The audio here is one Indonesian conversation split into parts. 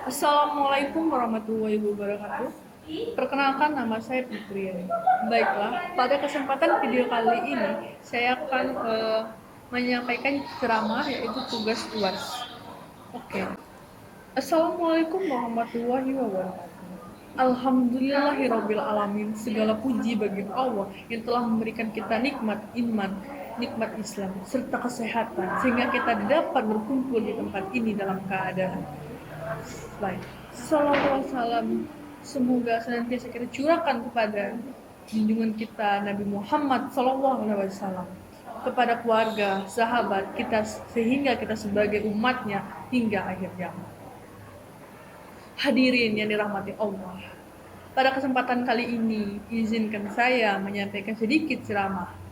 Assalamualaikum warahmatullahi wabarakatuh. Perkenalkan, nama saya Fitri. Baiklah, pada kesempatan video kali ini saya akan menyampaikan ceramah yaitu tugas UAS. Oke. Assalamualaikum warahmatullahi wabarakatuh. Alhamdulillahirabbil alamin. Segala puji bagi Allah yang telah memberikan kita nikmat iman, nikmat Islam, serta kesehatan sehingga kita dapat berkumpul di tempat ini dalam keadaan baik. Salawat salam semoga senantiasa kita curahkan kepada junjungan kita Nabi Muhammad Sallallahu Alaihi Wasallam, kepada keluarga, sahabat kita, sehingga kita sebagai umatnya hingga akhir zaman. Hadirin yang dirahmati Allah, pada kesempatan kali ini izinkan saya menyampaikan sedikit ceramah.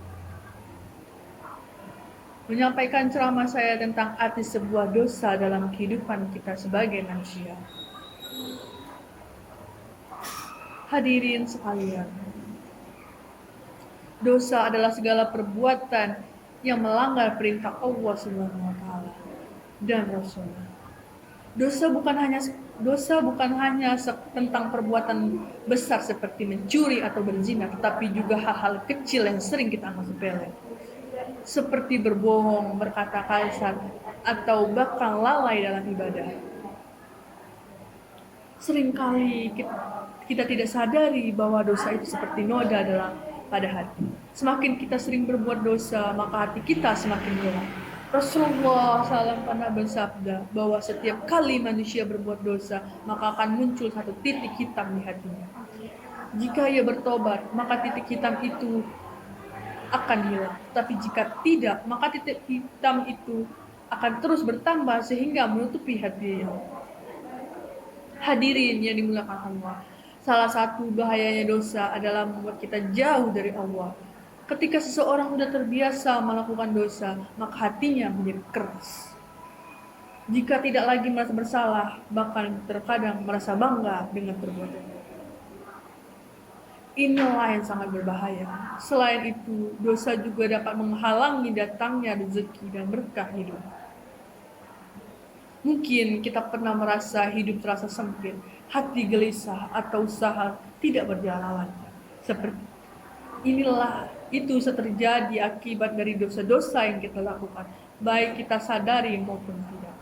Menyampaikan ceramah saya tentang arti sebuah dosa dalam kehidupan kita sebagai manusia. Hadirin sekalian, dosa adalah segala perbuatan yang melanggar perintah Allah Subhanahu wa taala dan Rasulnya. Dosa bukan hanya tentang perbuatan besar seperti mencuri atau berzina, tetapi juga hal-hal kecil yang sering kita anggap sepele. Seperti berbohong, berkata kasar, atau bahkan lalai dalam ibadah. Seringkali kita tidak sadari bahwa dosa itu seperti noda pada hati. Semakin kita sering berbuat dosa, maka hati kita semakin gelap. Rasulullah SAW pernah bersabda bahwa setiap kali manusia berbuat dosa, maka akan muncul satu titik hitam di hatinya. Jika ia bertobat, maka titik hitam itu akan hilang. Tapi jika tidak, maka titik hitam itu akan terus bertambah sehingga menutupi hatinya. Hadirin yang dimuliakan Allah, salah satu bahayanya dosa adalah membuat kita jauh dari Allah. Ketika seseorang sudah terbiasa melakukan dosa, maka hatinya menjadi keras. Jika tidak lagi merasa bersalah, bahkan terkadang merasa bangga dengan perbuatannya. Inilah yang sangat berbahaya. Selain itu, dosa juga dapat menghalangi datangnya rezeki dan berkah hidup. Mungkin kita pernah merasa hidup terasa sempit, hati gelisah, atau usaha tidak berjalan lancar. Seperti inilah itu terjadi akibat dari dosa-dosa yang kita lakukan, baik kita sadari maupun tidak.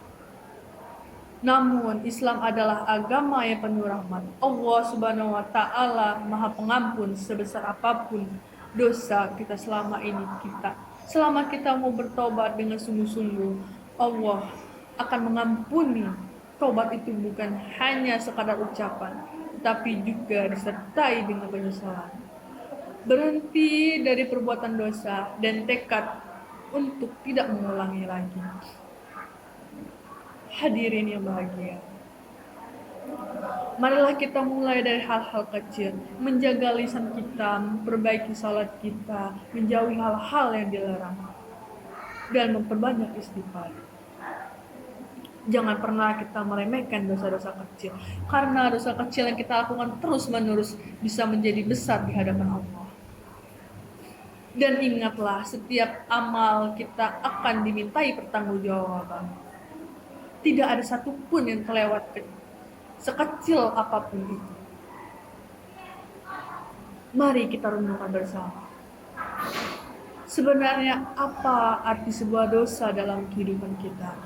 Namun Islam adalah agama yang penuh rahmat. Allah Subhanahu wa taala Maha Pengampun sebesar apapun dosa kita selama kita mau bertobat dengan sungguh-sungguh, Allah akan mengampuni. Tobat itu bukan hanya sekadar ucapan, tapi juga disertai dengan penyesalan. Berhenti dari perbuatan dosa dan tekad untuk tidak mengulangi lagi. Hadirin yang bahagia, marilah kita mulai dari hal-hal kecil, menjaga lisan kita, memperbaiki salat kita, menjauhi hal-hal yang dilarang, dan memperbanyak istighfar. Jangan pernah kita meremehkan dosa-dosa kecil, karena dosa kecil yang kita lakukan terus-menerus bisa menjadi besar di hadapan Allah. Dan ingatlah, setiap amal kita akan dimintai pertanggungjawaban. Tidak ada satupun yang kelewat, sekecil apapun itu. Mari kita renungkan bersama. Sebenarnya apa arti sebuah dosa dalam kehidupan kita?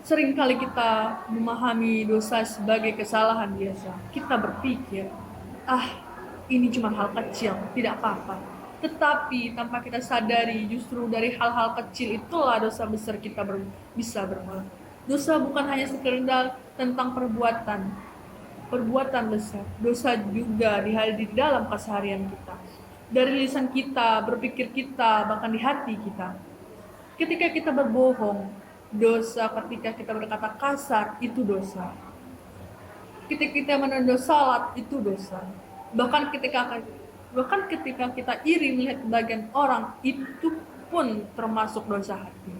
Seringkali kita memahami dosa sebagai kesalahan biasa. Kita berpikir, ini cuma hal kecil, tidak apa-apa. Tetapi tanpa kita sadari, justru dari hal-hal kecil itulah dosa besar kita bisa bermula. Dosa bukan hanya sekedar tentang perbuatan besar. Dosa juga dihadir di dalam keseharian kita. Dari lisan kita, berpikir kita, bahkan di hati kita. Ketika kita berbohong, dosa. Ketika kita berkata kasar, itu dosa. Ketika kita menunda salat, itu dosa. Bahkan ketika kita iri melihat kebahagiaan orang, itu pun termasuk dosa hati.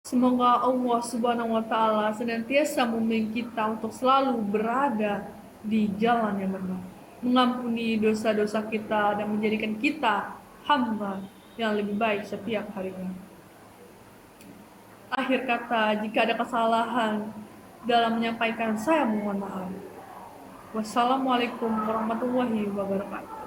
Semoga Allah Subhanahu wa taala senantiasa membimbing kita untuk selalu berada di jalan yang benar, mengampuni dosa-dosa kita dan menjadikan kita hamba yang lebih baik setiap harinya. Akhir kata, jika ada kesalahan dalam menyampaikan, saya mohon maaf. Wassalamualaikum warahmatullahi wabarakatuh.